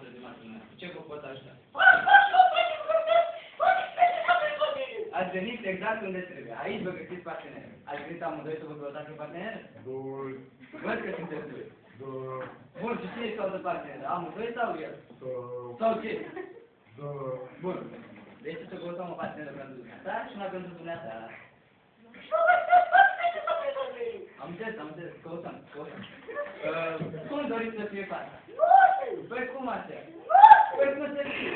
noastră de matină. Ce vă pot ajuta? Ați venit exact unde trebuie. Aici vă găsiți parteneri. Ați venit amândoi să vă căutați un partener? Doi. Văd că sunteți doi. Da. Bun, și cine caută partener? Amândoi sau el? Da. Sau ce? Da. Bun. Deci să căutăm o parteneră pentru dumneata și una pentru dumneata. Am înțeles, căutăm. Cum doriți să fie fața? Păi cum așa? Păi cum să fie?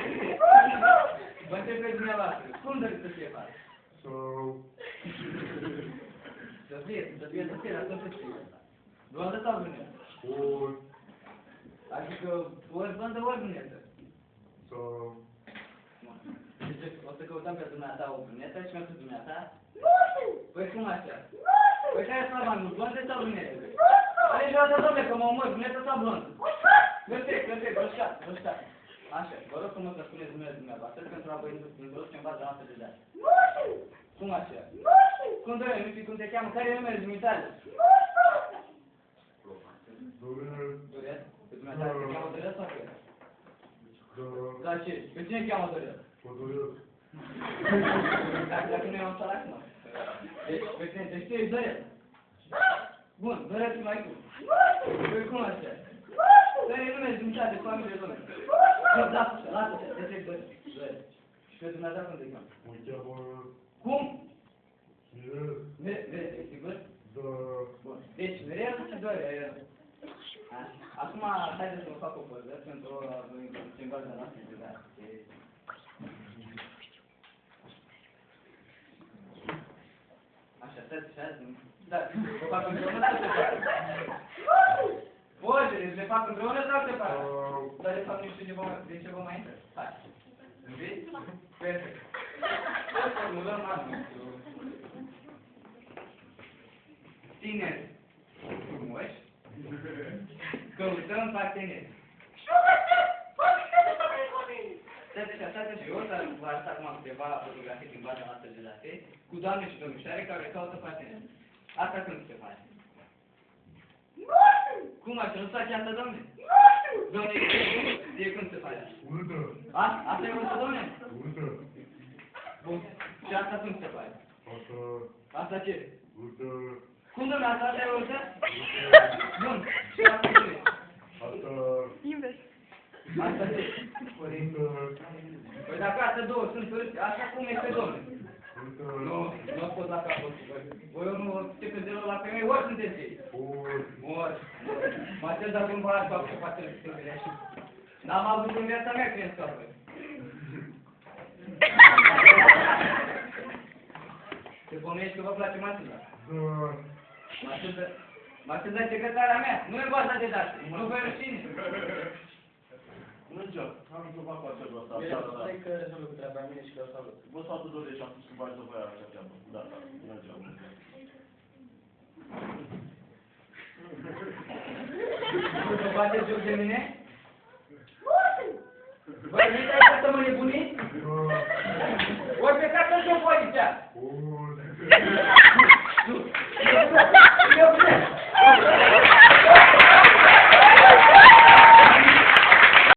Vă întreb pe dumneavoastră, cum doriți să fie fața? Sau. Să fie, dar să fie. Blondă sau brunetă? Ori. Adică ori blondă, ori brunetă. Sau. Deci o să căutăm pe dumneata o brunetă și pentru dumneata? Păi cum așa? Păi care sunt mai mult, blondă sau brunetă? Aici o dată, domnule, că mă omor, brunetă sau blondă? Perfect, rășcat. Așa, vă rog frumos să spuneți numele dumneavoastră pentru a vă introduce în baza noastră de date. Cum așa? Cum doamne, nu știi cum te cheamă? Care e numele dumitale? Dorel? Pe dumneata te cheamă Dorel sau pe el? Da. Da, ce? Pe cine cheamă Dorel? Pădurel. Dacă nu e un salac, nu. Deci tu ești Dorel? Bun, Dorel și mai tu. Păi cum așa? Care e numele dumitale de familie, domnule? Lasă-te, te Dorel. Și pe dumneata cum te cheamă? Mă cheamă. Cum? Mirel. Mirel, e sigur? Da. Bun. Deci, Mirel și Dorel. Acum, haideți să vă fac o poză pentru a vă introduce în baza noastră de date. Așa, stați. Da, vă fac împreună sau separat? Pozele, le fac împreună sau separat? Dar de fapt nu știu de ce vă mai intră. Hai. Vezi? Perfect. Să formulăm anunțul. Tineri frumoși, căutăm parteneri. Stați așa, eu o să vă arăt acum câteva fotografii din baza noastră de date cu doamne și domnișoare care caută parteneri. Asta când se face? Cum așa? Nu face asta, domne? Domne, e când se face? Urâtă. Asta e urâtă, domne? Urâtă. Bun. Și asta când se face? Asta ce? Urâtă. Cum, domne, asta e urâtă? Urâtă. Bun. Și asta ce? Asta. Invers. Asta ce? Urâtă. Păi dacă astea două sunt urâte, așa cum este, domne? Urâtă. Nu pot la capăt. Voi ori nu știu pe zelul la femei, ori sunteți ei. Ori. Mă aștept dacă nu vă arăt fac ce face femeile așa. N-am avut în viața mea clienți ca voi. Se pomenești că vă place Matilda? Da. Matilda e secretarea mea, nu e baza de date, nu vă rușine. Bună ziua, am întrebat cu acel ăsta. Stai că rezolvă cu treaba mine și că o salut. Vă salut Dorel și am spus că v-aș să vă ia acea treabă. Da, bună ziua. Vă bateți joc de mine? Vă veniți aici să mă nebuniți? Ori plecați în joc poliția! Ori.